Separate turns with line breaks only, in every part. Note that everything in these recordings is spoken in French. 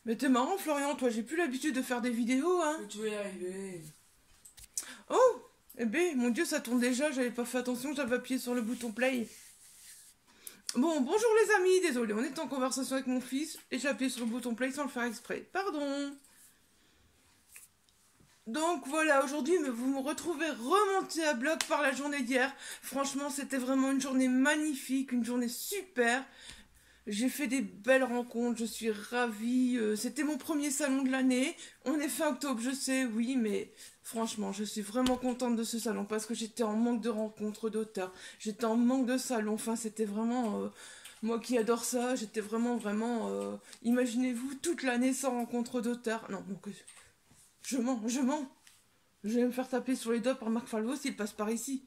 Mais t'es marrant, Florian, toi, j'ai plus l'habitude de faire des vidéos, hein.
Mais tu vas y arriver.
Oh, eh ben, mon Dieu, ça tourne déjà, j'avais pas fait attention, j'avais appuyé sur le bouton play. Bon, bonjour les amis, désolé, on est en conversation avec mon fils et j'ai appuyé sur le bouton play sans le faire exprès. Pardon. Donc voilà, aujourd'hui, vous me retrouvez remonté à bloc par la journée d'hier. Franchement, c'était vraiment une journée magnifique, une journée super. J'ai fait des belles rencontres, je suis ravie. C'était mon premier salon de l'année. On est fin octobre, je sais, oui, mais franchement, je suis vraiment contente de ce salon parce que j'étais en manque de rencontres d'auteurs. J'étais en manque de salons. Enfin, c'était vraiment... moi qui adore ça, j'étais vraiment... imaginez-vous toute l'année sans rencontre d'auteurs. Non, donc... je mens. Je vais me faire taper sur les doigts par Marc Falvo s'il passe par ici.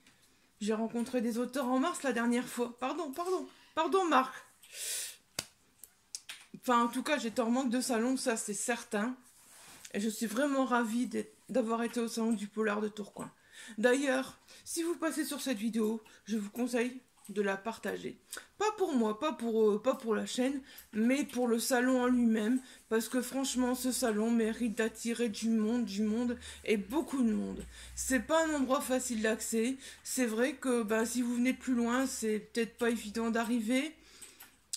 J'ai rencontré des auteurs en mars la dernière fois. Pardon Marc. Enfin, en tout cas, j'étais en manque de salon, ça c'est certain. Et je suis vraiment ravie d'avoir été au salon du Polar de Tourcoing. D'ailleurs, si vous passez sur cette vidéo, je vous conseille de la partager. Pas pour moi, pas pour la chaîne, mais pour le salon en lui-même. Parce que franchement, ce salon mérite d'attirer du monde et beaucoup de monde. C'est pas un endroit facile d'accès. C'est vrai que si vous venez de plus loin, c'est peut-être pas évident d'arriver.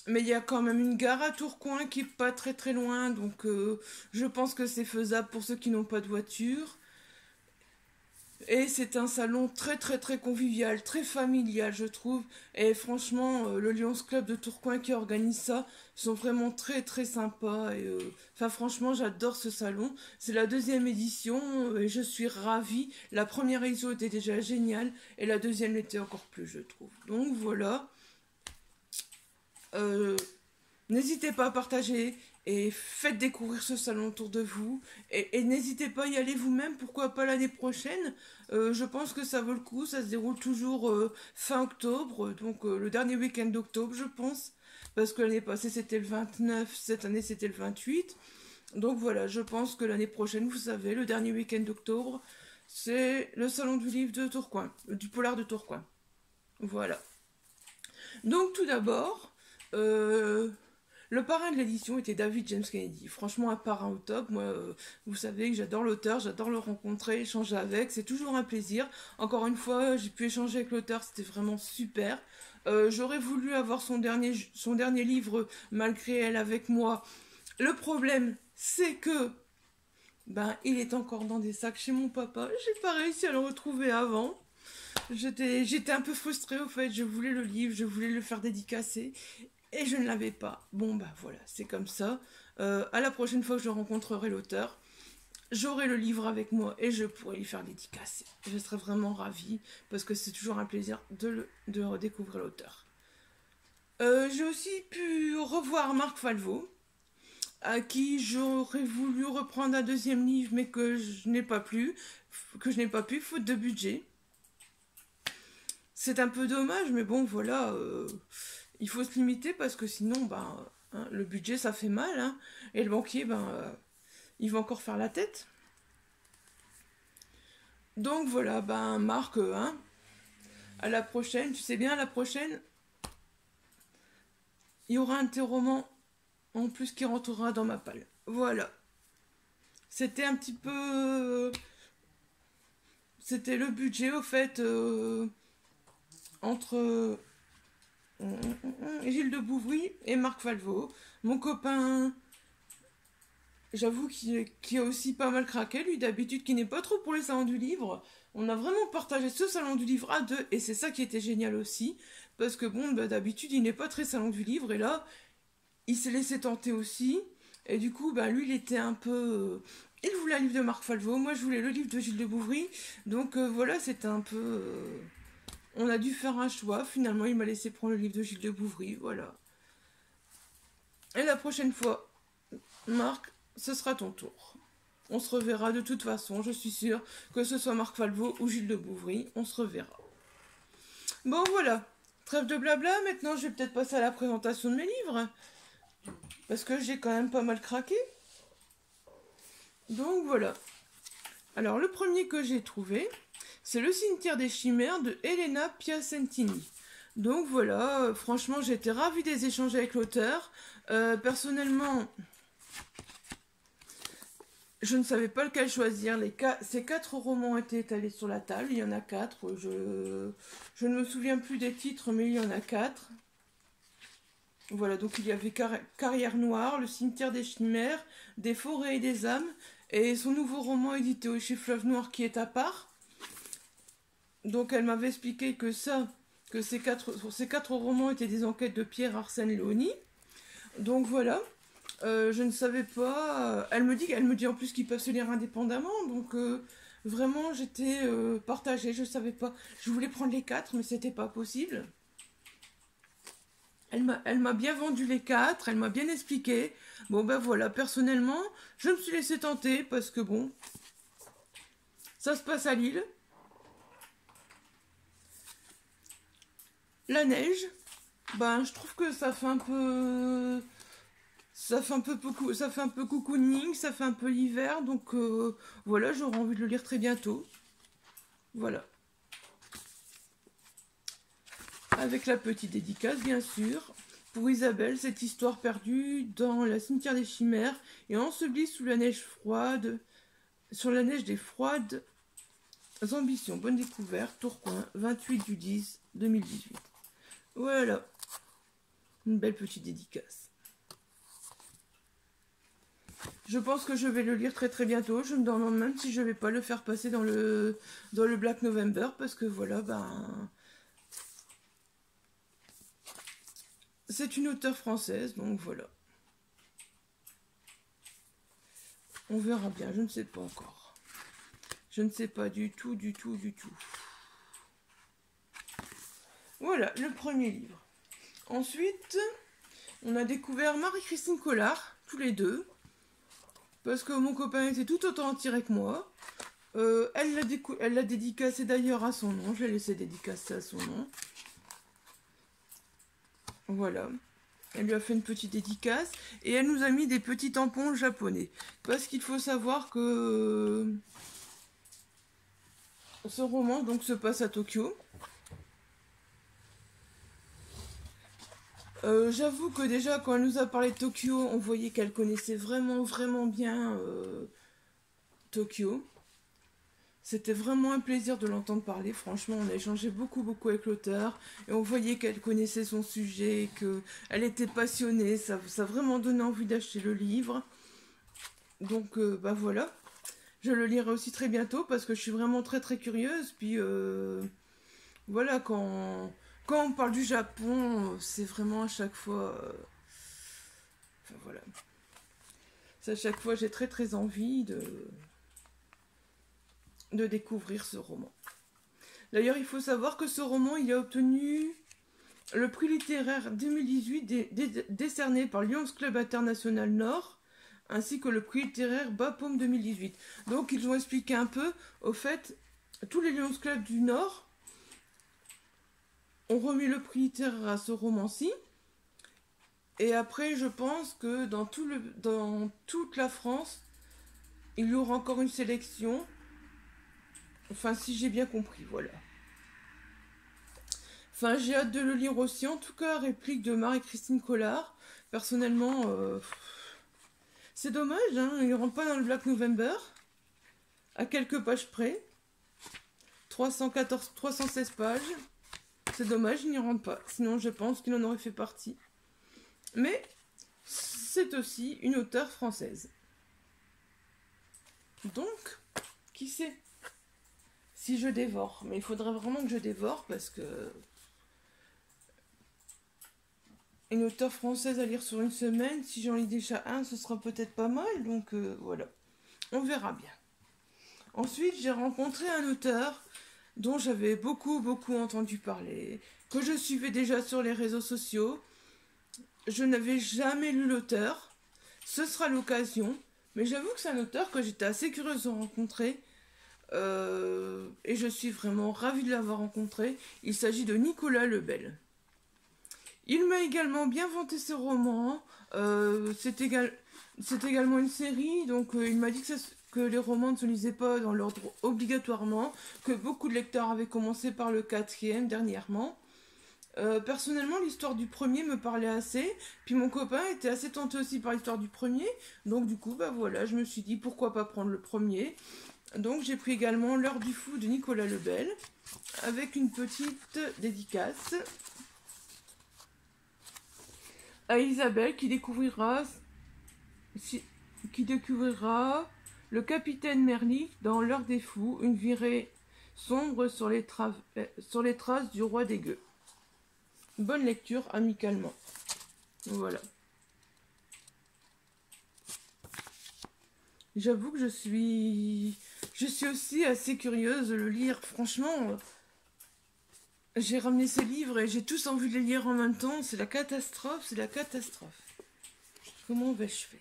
Mais il y a quand même une gare à Tourcoing qui est pas très loin, donc je pense que c'est faisable pour ceux qui n'ont pas de voiture. Et c'est un salon très convivial, très familial je trouve. Et franchement, le Lions Club de Tourcoing qui organise ça, sont vraiment très sympas. Et enfin franchement, j'adore ce salon. C'est la deuxième édition et je suis ravie. La première édition était déjà géniale et la deuxième l'était encore plus je trouve. Donc voilà. N'hésitez pas à partager et faites découvrir ce salon autour de vous et n'hésitez pas à y aller vous-même, pourquoi pas l'année prochaine. Je pense que ça vaut le coup, ça se déroule toujours fin octobre, donc le dernier week-end d'octobre je pense, parce que l'année passée c'était le 29, cette année c'était le 28, donc voilà, je pense que l'année prochaine, vous savez, le dernier week-end d'octobre, c'est le salon du livre de Tourcoing, du Polar de Tourcoing, voilà. Donc tout d'abord, le parrain de l'édition était David James Kennedy. Franchement, un parrain au top. Moi, vous savez que j'adore l'auteur, j'adore le rencontrer, échanger avec. C'est toujours un plaisir. Encore une fois, j'ai pu échanger avec l'auteur, c'était vraiment super. J'aurais voulu avoir son dernier livre, Malgré elle, avec moi. Le problème, c'est que il est encore dans des sacs chez mon papa. J'ai pas réussi à le retrouver avant. J'étais un peu frustrée au fait, je voulais le livre, je voulais le faire dédicacer et je ne l'avais pas. Bon voilà, c'est comme ça. À la prochaine fois que je rencontrerai l'auteur, j'aurai le livre avec moi et je pourrai lui faire dédicacer. Je serai vraiment ravie parce que c'est toujours un plaisir de redécouvrir l'auteur. J'ai aussi pu revoir Marc Falvo, à qui j'aurais voulu reprendre un deuxième livre mais que je n'ai pas pu, faute de budget. C'est un peu dommage, mais bon, voilà, il faut se limiter parce que sinon, hein, le budget, ça fait mal, hein, et le banquier, il va encore faire la tête. Donc voilà, Marc, hein, à la prochaine, tu sais bien, à la prochaine, il y aura un de tes romans en plus qui rentrera dans ma palle. Voilà. C'était un petit peu... c'était le budget, au fait... entre Gilles de Bouvry et Marc Falvo. Mon copain, j'avoue qu'il a aussi pas mal craqué, lui d'habitude, qui n'est pas trop pour les salons du livre. On a vraiment partagé ce salon du livre à deux, et c'est ça qui était génial aussi, parce que d'habitude, il n'est pas très salon du livre, et là, il s'est laissé tenter aussi, et du coup, lui, il était un peu... il voulait un livre de Marc Falvo, moi, je voulais le livre de Gilles de Bouvry, donc voilà, c'était un peu... on a dû faire un choix. Finalement, il m'a laissé prendre le livre de Gilles de Bouvry. Voilà. Et la prochaine fois, Marc, ce sera ton tour. On se reverra de toute façon. Je suis sûre que ce soit Marc Falvo ou Gilles de Bouvry. On se reverra. Bon, voilà. Trêve de blabla. Maintenant, je vais peut-être passer à la présentation de mes livres. Parce que j'ai quand même pas mal craqué. Donc, voilà. Alors, le premier que j'ai trouvé... c'est Le cimetière des chimères de Elena Piacentini. Donc voilà, franchement, j'ai été ravie des échanges avec l'auteur. Personnellement, Je ne savais pas lequel choisir. Ces 4 romans étaient étalés sur la table. Il y en a 4. Je ne me souviens plus des titres, mais il y en a 4. Voilà, donc il y avait Carrière Noire, Le Cimetière des Chimères, Des Forêts et des âmes, et son nouveau roman édité chez Fleuve Noir qui est à part. Donc elle m'avait expliqué que ces quatre romans étaient des enquêtes de Pierre-Arsène Léonie. Donc voilà, je ne savais pas. Elle me dit en plus qu'ils peuvent se lire indépendamment. Donc vraiment, j'étais partagée. Je savais pas. Je voulais prendre les 4, mais c'était pas possible. Elle m'a bien vendu les 4. Elle m'a bien expliqué. Bon ben voilà, personnellement, je me suis laissée tenter parce que bon, ça se passe à Lille. La neige, ben je trouve que ça fait un peu cocooning, ça fait un peu l'hiver, donc voilà, j'aurais envie de le lire très bientôt. Voilà. Avec la petite dédicace, bien sûr, pour Isabelle, cette histoire perdue dans la cimetière des chimères et ensevelie sous la neige froide, sur la neige des froides ambitions. Bonne découverte, Tourcoing, 28/10/2018. Voilà, une belle petite dédicace. Je pense que je vais le lire très très bientôt. Je me demande même si je vais pas le faire passer dans le Black November, parce que voilà, ben c'est une auteure française, donc voilà. On verra bien, je ne sais pas encore. Je ne sais pas du tout. Voilà, le premier livre. Ensuite, on a découvert Marie-Christine Collard, tous les deux. Parce que mon copain était tout autant attiré que moi. Elle l'a dédicacé d'ailleurs à son nom. Je l'ai laissé dédicacer à son nom. Voilà. Elle lui a fait une petite dédicace. Et elle nous a mis des petits tampons japonais. Parce qu'il faut savoir que ce roman donc se passe à Tokyo. J'avoue que déjà quand elle nous a parlé de Tokyo, on voyait qu'elle connaissait vraiment bien Tokyo. C'était vraiment un plaisir de l'entendre parler. Franchement, on a échangé beaucoup avec l'auteur et on voyait qu'elle connaissait son sujet, qu'elle était passionnée. Ça a vraiment donné envie d'acheter le livre. Donc, bah voilà. Je le lirai aussi très bientôt parce que je suis vraiment très curieuse. Puis, voilà, quand on parle du Japon, c'est vraiment à chaque fois... enfin, voilà. À chaque fois, j'ai très envie de découvrir ce roman. D'ailleurs, il faut savoir que ce roman, il a obtenu le prix littéraire 2018 décerné par Lions Club International Nord, ainsi que le prix littéraire Bapaume 2018. Donc, ils ont expliqué un peu, au fait, tous les Lions Club du Nord ont remis le prix littéraire à ce roman-ci. Et après, je pense que dans toute la France, il y aura encore une sélection. Enfin, si j'ai bien compris, voilà. Enfin, j'ai hâte de le lire aussi. En tout cas, réplique de Marie-Christine Collard. Personnellement, c'est dommage, hein, il ne rentre pas dans le Black November. À quelques pages près. 316 pages. C'est dommage, il n'y rentre pas. Sinon, je pense qu'il en aurait fait partie. Mais c'est aussi une auteure française. Donc, qui sait si je dévore. Mais il faudrait vraiment que je dévore parce que une auteure française à lire sur une semaine, si j'en lis déjà un, ce sera peut-être pas mal. Donc voilà, on verra bien. Ensuite, j'ai rencontré un auteur dont j'avais beaucoup entendu parler, que je suivais déjà sur les réseaux sociaux. Je n'avais jamais lu l'auteur. Ce sera l'occasion. Mais j'avoue que c'est un auteur que j'étais assez curieuse de rencontrer. Et je suis vraiment ravie de l'avoir rencontré. Il s'agit de Nicolas Lebel. Il m'a également bien vanté ses romans. C'est également une série. Donc il m'a dit que les romans ne se lisaient pas dans l'ordre obligatoirement. Que beaucoup de lecteurs avaient commencé par le 4e dernièrement. Personnellement, l'histoire du premier me parlait assez, puis mon copain était assez tenté aussi par l'histoire du premier, donc du coup, bah voilà, je me suis dit pourquoi pas prendre le premier. Donc j'ai pris également L'heure du fou de Nicolas Lebel, avec une petite dédicace à Isabelle si- qui découvrira le capitaine Merly dans L'heure des fous, une virée sombre sur les traces du roi des gueux. Bonne lecture amicalement. Voilà. J'avoue que je suis aussi assez curieuse de le lire. Franchement, j'ai ramené ces livres et j'ai tous envie de les lire en même temps. C'est la catastrophe, c'est la catastrophe. Comment vais-je faire?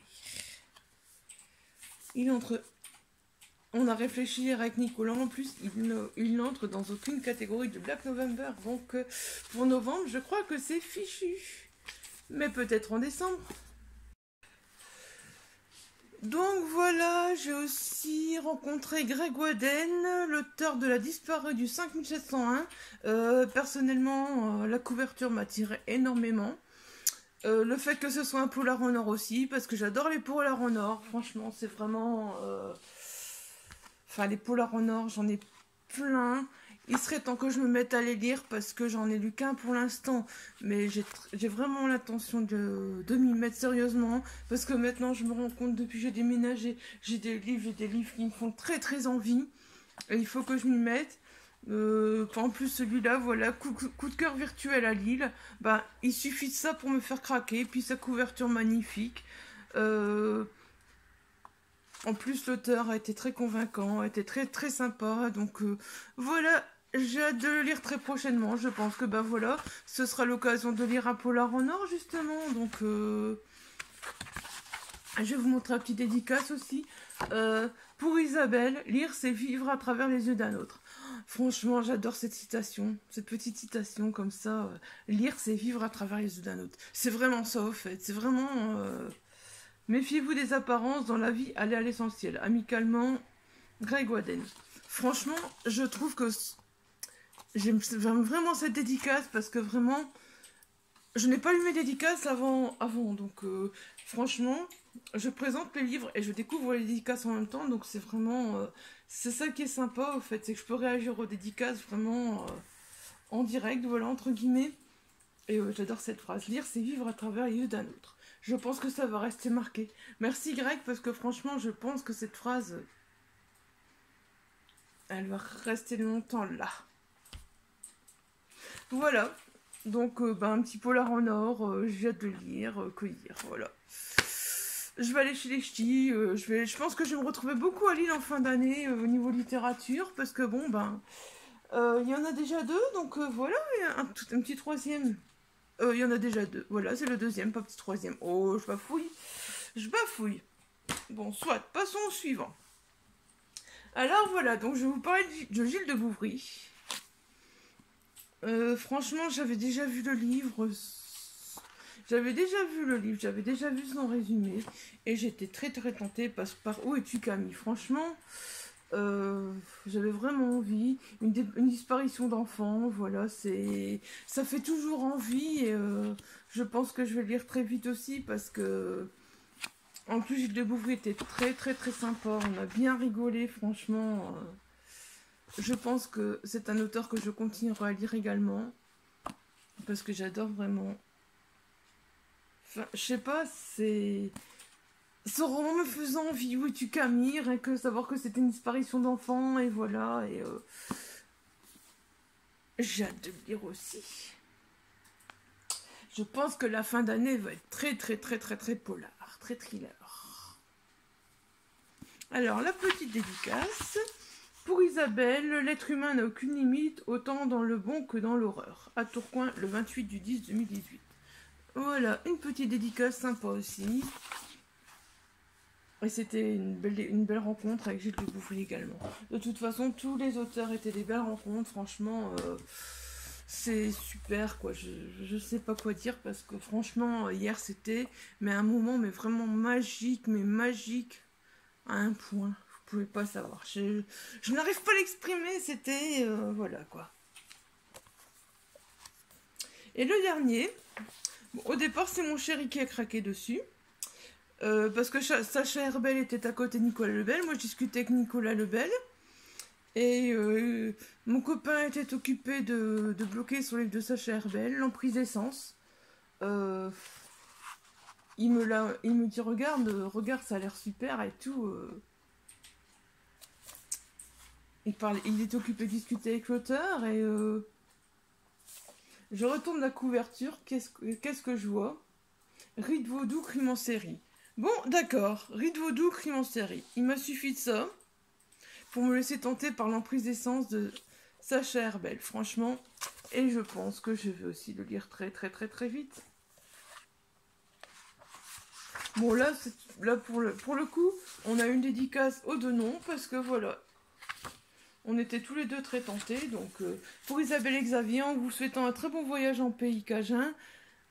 Il entre. On a réfléchi hier avec Nicolas. En plus, il n'entre dans aucune catégorie de Black November. Donc, pour novembre, je crois que c'est fichu. Mais peut-être en décembre. Donc voilà, j'ai aussi rencontré Greg Waden, l'auteur de La disparue du 5701. Personnellement, la couverture m'attirait énormément. Le fait que ce soit un polar en or aussi, parce que j'adore les polars en or. Franchement, c'est vraiment... Enfin, les polars en or, j'en ai plein. Il serait temps que je me mette à les lire parce que j'en ai lu qu'un pour l'instant. Mais j'ai vraiment l'intention de m'y mettre sérieusement. Parce que maintenant, je me rends compte, depuis que j'ai déménagé, j'ai des livres qui me font très très envie. Et il faut que je m'y mette. En plus, celui-là, voilà, coup de cœur virtuel à Lille. Bah, il suffit de ça pour me faire craquer. Puis sa couverture magnifique. En plus, l'auteur a été très convaincant, a été très très sympa. Donc voilà, j'ai hâte de le lire très prochainement. Je pense que bah voilà, ce sera l'occasion de lire un polar en or justement. Donc je vais vous montrer un petit dédicace aussi. Pour Isabelle, lire c'est vivre à travers les yeux d'un autre. Franchement, j'adore cette citation, cette petite citation comme ça. Lire c'est vivre à travers les yeux d'un autre. C'est vraiment ça au fait. C'est vraiment... Méfiez-vous des apparences, dans la vie, allez à l'essentiel. Amicalement, Greg Waden. Franchement, je trouve que j'aime vraiment cette dédicace parce que vraiment, je n'ai pas lu mes dédicaces avant donc franchement, je présente les livres et je découvre les dédicaces en même temps, donc c'est vraiment, c'est ça qui est sympa au fait, c'est que je peux réagir aux dédicaces vraiment en direct, voilà, entre guillemets. Et j'adore cette phrase, lire c'est vivre à travers les yeux d'un autre. Je pense que ça va rester marqué. Merci Greg, parce que franchement, je pense que cette phrase, elle va rester longtemps là. Voilà. Donc, un petit polar en or, j'ai hâte de lire, cueillir, voilà. Je vais aller chez les ch'tis, je pense que je vais me retrouver beaucoup à Lille en fin d'année au niveau littérature, parce que bon, il y en a déjà deux, donc voilà, un petit troisième. Il y en a déjà deux. Voilà, c'est le deuxième, pas petit troisième. Oh, je bafouille. Je bafouille. Bon, soit, passons au suivant. Alors voilà, donc je vais vous parler de Gilles de Bouvry. Franchement, j'avais déjà vu le livre. J'avais déjà vu son résumé. Et j'étais très très tentée par Où es-tu Camille? Franchement, j'avais vraiment envie. Une disparition d'enfant, voilà, ça fait toujours envie. Et je pense que je vais le lire très vite aussi parce que en plus Gilles de Bouvry était très très très sympa. On a bien rigolé, franchement. Je pense que c'est un auteur que je continuerai à lire également parce que j'adore vraiment. Enfin, je sais pas, c'est... Ce roman me faisant envie, où es-tu Camille, rien que savoir que c'était une disparition d'enfant, et voilà, et j'ai hâte de le lire aussi. Je pense que la fin d'année va être très très très très très polar, très thriller. Alors, la petite dédicace. Pour Isabelle, l'être humain n'a aucune limite, autant dans le bon que dans l'horreur. À Tourcoing, le 28 du 10 2018. Voilà, une petite dédicace sympa aussi. Et c'était une belle rencontre avec Gilles de Bouvry également. De toute façon, tous les auteurs étaient des belles rencontres. Franchement, c'est super, quoi. Je sais pas quoi dire parce que franchement, hier c'était un moment mais vraiment magique, à un point. Vous pouvez pas savoir. Je n'arrive pas à l'exprimer. C'était voilà quoi. Et le dernier, bon, au départ c'est mon chéri qui a craqué dessus. Parce que Sacha Herbel était à côté de Nicolas Lebel. Moi je discutais avec Nicolas Lebel. Et mon copain était occupé de bloquer son livre de Sacha Herbel, L'emprise d'essence. Il me dit regarde, ça a l'air super et tout. Il est occupé de discuter avec l'auteur et je retourne la couverture. Qu'est-ce que je vois? Rite vaudou, crime en série. Bon, d'accord, rite vaudou, crime en série. Il m'a suffi de ça pour me laisser tenter par l'emprise d'essence de Sacha Herbel, franchement. Et je pense que je vais aussi le lire très très très très vite. Bon, là pour le coup, on a une dédicace aux deux noms, parce que voilà, on était tous les deux très tentés. Donc, pour Isabelle et Xavier, en vous souhaitant un très bon voyage en pays cajun,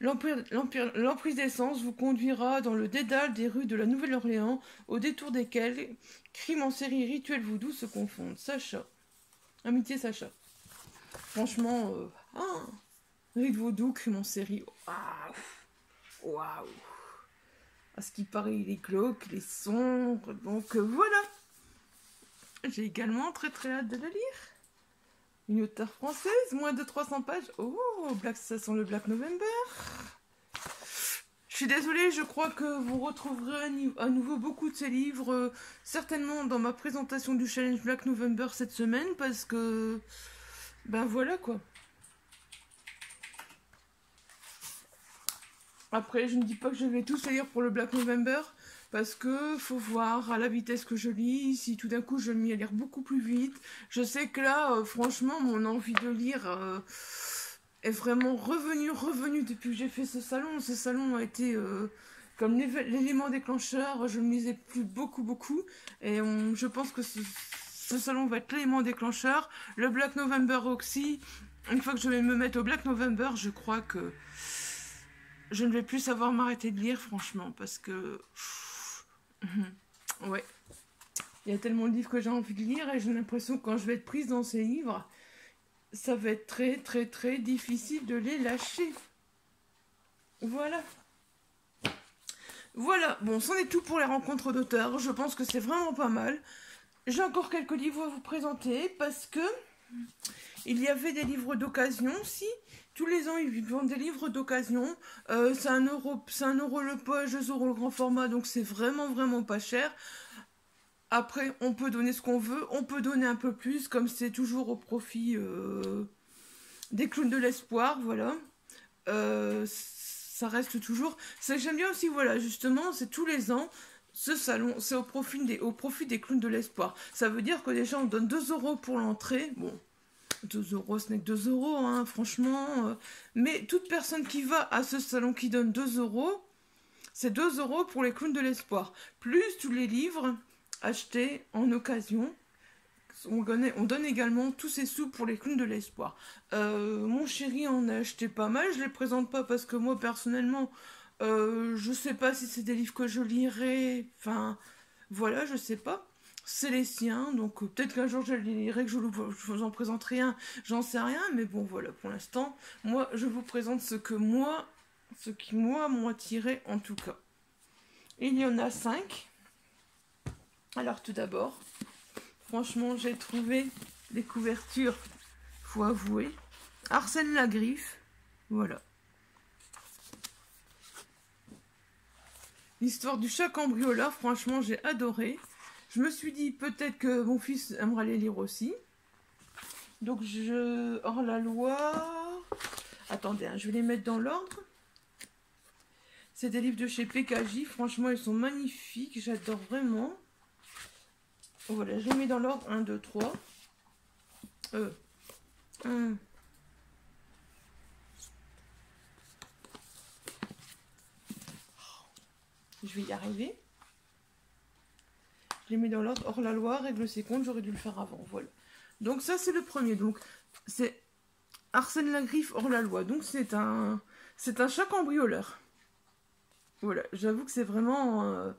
l'emprise d'essence vous conduira dans le dédale des rues de la Nouvelle-Orléans, au détour desquelles crime en série et rituel voodoo se confondent. Sacha. Amitié Sacha. Franchement, rite vaudou, crime en série. Waouh. Waouh. À ce qui paraît, il est glauque, il est sombre. Donc voilà. J'ai également très hâte de le lire. Une auteure française, moins de 300 pages. Oh, ça sent le Black November. Je suis désolée, je crois que vous retrouverez à nouveau beaucoup de ces livres, certainement dans ma présentation du challenge Black November cette semaine, parce que, ben voilà quoi. Après, je ne dis pas que je vais tous les lire pour le Black November, parce que faut voir à la vitesse que je lis, si tout d'un coup je me mets à lire beaucoup plus vite. Je sais que là, franchement, mon envie de lire est vraiment revenue depuis que j'ai fait ce salon. Ce salon a été comme l'élément déclencheur, je ne lisais plus beaucoup, et je pense que ce salon va être l'élément déclencheur. Le Black November aussi, une fois que je vais me mettre au Black November, je crois que je ne vais plus savoir m'arrêter de lire, franchement, parce que... Ouais. Il y a tellement de livres que j'ai envie de lire et j'ai l'impression que quand je vais être prise dans ces livres, ça va être très difficile de les lâcher. Voilà. Voilà. Bon, c'en est tout pour les rencontres d'auteurs. Je pense que c'est vraiment pas mal. J'ai encore quelques livres à vous présenter parce que il y avait des livres d'occasion aussi. Tous les ans, ils vendent des livres d'occasion. C'est 1 euro le poche, 2 euros le grand format, donc c'est vraiment pas cher. Après, on peut donner ce qu'on veut, on peut donner un peu plus, comme c'est toujours au profit des clowns de l'espoir, voilà. Ça reste toujours... J'aime bien aussi, voilà, justement, c'est tous les ans, ce salon, c'est au profit des clowns de l'espoir. Ça veut dire que déjà, on donne 2 euros pour l'entrée, bon... 2 euros, ce n'est que 2 euros, hein, franchement. Mais toute personne qui va à ce salon qui donne 2 euros, c'est 2 euros pour les clowns de l'espoir. Plus tous les livres achetés en occasion. On donne également tous ces sous pour les clowns de l'espoir. Mon chéri en a acheté pas mal. Je ne les présente pas parce que moi, personnellement, je sais pas si c'est des livres que je lirai. Enfin, voilà, je sais pas. C'est les siens, donc peut-être qu'un jour je les lirai, que je vous en présenterai un, j'en sais rien, mais bon voilà, pour l'instant, moi je vous présente ce qui moi m'ont attiré en tout cas. Il y en a 5. Alors tout d'abord, franchement j'ai trouvé les couvertures, faut avouer, Arsène Lagriffe, voilà. L'histoire du chat cambrioleur, franchement j'ai adoré. Je me suis dit, peut-être que mon fils aimerait les lire aussi. Donc, hors la loi... Attendez, hein, je vais les mettre dans l'ordre. C'est des livres de chez PKJ. Franchement, ils sont magnifiques. J'adore vraiment. Voilà, je les mets dans l'ordre. 1, 2, 3. 1. Je vais y arriver. Je les mets dans l'ordre hors la loi, règle ses comptes, j'aurais dû le faire avant, voilà. Donc ça c'est le premier, donc c'est Arsène Lagriffe hors la loi, donc c'est un chat cambrioleur. Voilà, j'avoue que c'est vraiment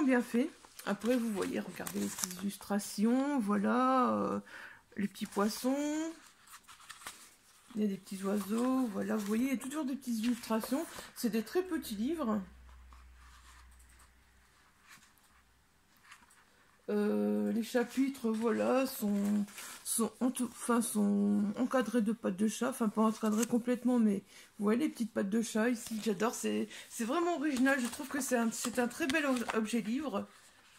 bien fait. Après vous voyez, regardez les petites illustrations, voilà, les petits poissons. Il y a des petits oiseaux, voilà, vous voyez, il y a toujours des petites illustrations. C'est des très petits livres. Les chapitres, voilà, sont encadrés de pattes de chat, enfin pas encadrés complètement, mais vous voyez les petites pattes de chat ici, j'adore, c'est vraiment original, je trouve que c'est un très bel objet livre,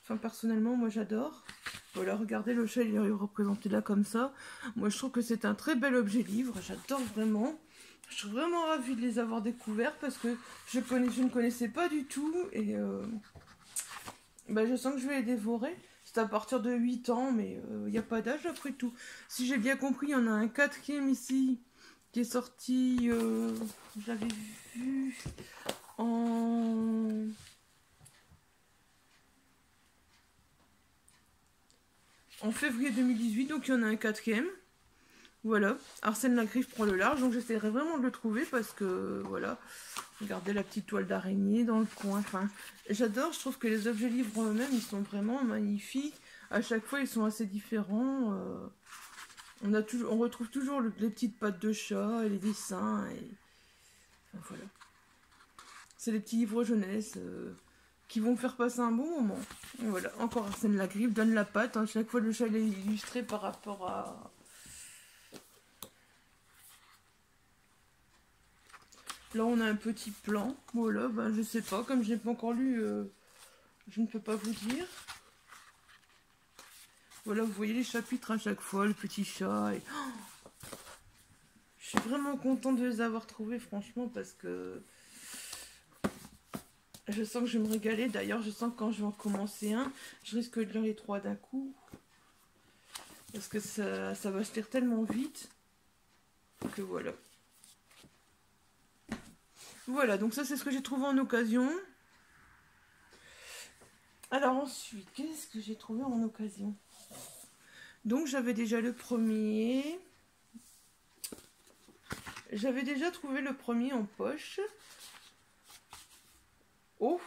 enfin personnellement moi j'adore. Voilà, regardez le chat, il est représenté là comme ça, moi je trouve que c'est un très bel objet livre, j'adore vraiment. Je suis vraiment ravie de les avoir découverts parce que je ne connaissais pas du tout et bah, je sens que je vais les dévorer. C'est à partir de 8 ans, mais il n'y a pas d'âge après tout. Si j'ai bien compris, il y en a un quatrième ici qui est sorti, j'avais vu en... en février 2018, donc il y en a un quatrième. Voilà, Arsène Lagrive prend le large, donc j'essaierai vraiment de le trouver parce que, voilà, regardez la petite toile d'araignée dans le coin, enfin, j'adore, je trouve que les objets livres eux-mêmes, ils sont vraiment magnifiques, à chaque fois ils sont assez différents, on retrouve toujours les petites pattes de chat et les dessins, et enfin, voilà. C'est des petits livres jeunesse qui vont faire passer un bon moment. Et voilà, encore Arsène Lagrive donne la patte, hein, chaque fois le chat est illustré par rapport à... Là, on a un petit plan. Voilà, ben, je sais pas. Comme je n'ai pas encore lu, je ne peux pas vous dire. Voilà, vous voyez les chapitres à chaque fois, le petit chat. Et... oh, je suis vraiment contente de les avoir trouvés, franchement, parce que je sens que je vais me régaler. D'ailleurs, je sens que quand je vais en commencer un, je risque de lire les 3 d'un coup. Parce que ça va se lire tellement vite que voilà. Voilà, donc ça c'est ce que j'ai trouvé en occasion. Alors ensuite, qu'est-ce que j'ai trouvé en occasion? Donc j'avais déjà le premier. J'avais déjà trouvé le premier en poche. Oh!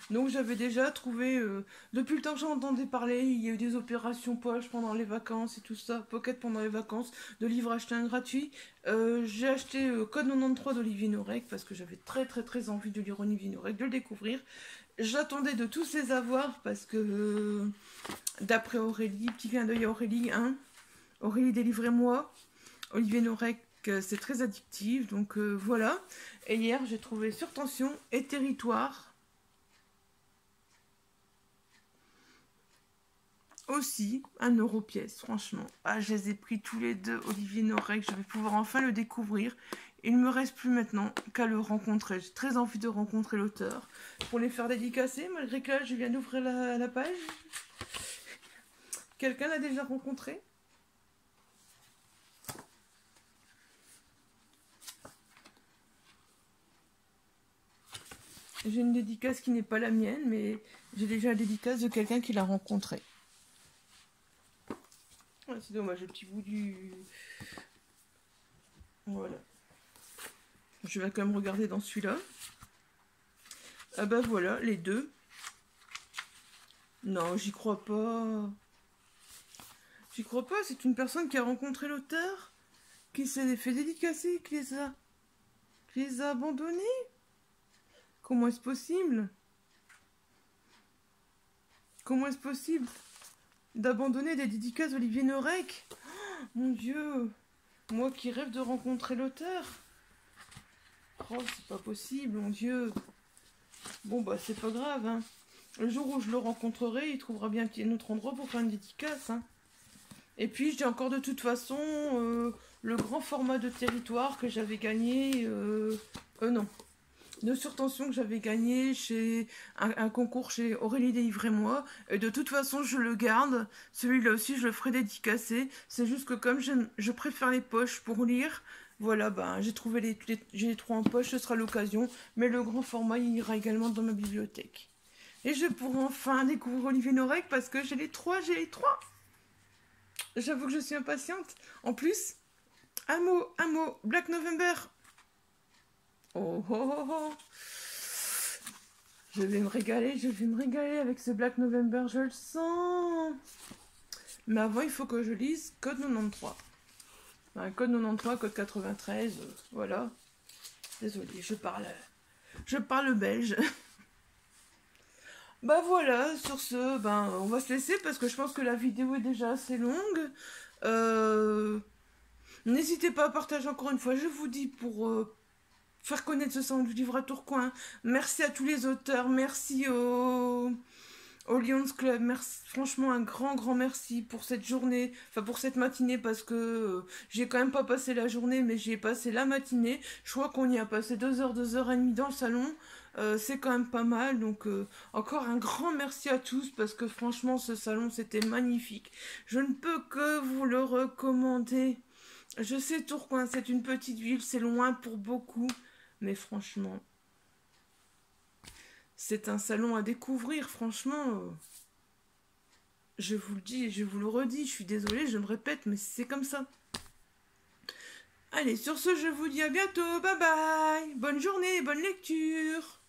Donc j'avais déjà trouvé, depuis le temps que j'entendais parler, il y a eu des opérations poche pendant les vacances et tout ça, Pocket pendant les vacances, de livres achetés un gratuit. J'ai acheté Code 93 d'Olivier Norek parce que j'avais très envie de lire Olivier Norek, de le découvrir. J'attendais de tous les avoir parce que, d'après Aurélie, petit clin d'œil à Aurélie, hein, Aurélie délivrez-moi, Olivier Norek, c'est très addictif, donc voilà. Et hier j'ai trouvé Sur Tension et Territoire. Aussi, 1 € pièce, franchement. Ah, je les ai pris tous les deux, Olivier Norek. Je vais pouvoir enfin le découvrir. Il ne me reste plus maintenant qu'à le rencontrer. J'ai très envie de rencontrer l'auteur pour les faire dédicacer, malgré que là, je viens d'ouvrir la page. Quelqu'un l'a déjà rencontré? J'ai une dédicace qui n'est pas la mienne, mais j'ai déjà la dédicace de quelqu'un qui l'a rencontré. Ah, c'est dommage, le petit bout du... Voilà. Je vais quand même regarder dans celui-là. Ah bah voilà, les deux. Non, j'y crois pas. J'y crois pas, c'est une personne qui a rencontré l'auteur, qui s'est fait dédicacer, qui les a abandonnés. Comment est-ce possible? Comment est-ce possible d'abandonner des dédicaces d'Olivier Norek? Oh, mon Dieu! Moi qui rêve de rencontrer l'auteur. Oh, c'est pas possible, mon Dieu. Bon, bah, c'est pas grave, hein. Le jour où je le rencontrerai, il trouvera bien un autre endroit pour faire une dédicace, hein. Et puis, j'ai encore de toute façon le grand format de Territoire que j'avais gagné... non. De Sur Tension que j'avais gagné chez un concours chez Aurélie Délivrez-moi. Et de toute façon, je le garde. Celui-là aussi, je le ferai dédicacer. C'est juste que comme je préfère les poches pour lire, voilà, ben, j'ai trouvé j'ai les 3 en poche, ce sera l'occasion. Mais le grand format, il ira également dans ma bibliothèque. Et je pourrai enfin découvrir Olivier Norek parce que j'ai les 3. J'avoue que je suis impatiente. En plus, un mot, Black November. Oh oh oh oh. Je vais me régaler avec ce Black November, je le sens. Mais avant, il faut que je lise code 93. Enfin, code 93, code 93, voilà. Désolée, je parle belge. Bah voilà, sur ce, ben, on va se laisser parce que je pense que la vidéo est déjà assez longue. N'hésitez pas à partager encore une fois, je vous dis, pour faire connaître ce salon du livre à Tourcoing. Merci à tous les auteurs, merci au Lions Club, merci, franchement un grand merci pour cette journée, enfin pour cette matinée parce que j'ai quand même pas passé la journée mais j'ai passé la matinée, je crois qu'on y a passé 2 heures, 2 heures et demie dans le salon, c'est quand même pas mal, donc encore un grand merci à tous parce que franchement ce salon c'était magnifique, je ne peux que vous le recommander. Je sais Tourcoing c'est une petite ville, c'est loin pour beaucoup, mais franchement c'est un salon à découvrir, franchement. Je vous le dis et je vous le redis, je suis désolée, je me répète, mais c'est comme ça. Allez, sur ce, je vous dis à bientôt, bye bye, bonne journée, bonne lecture.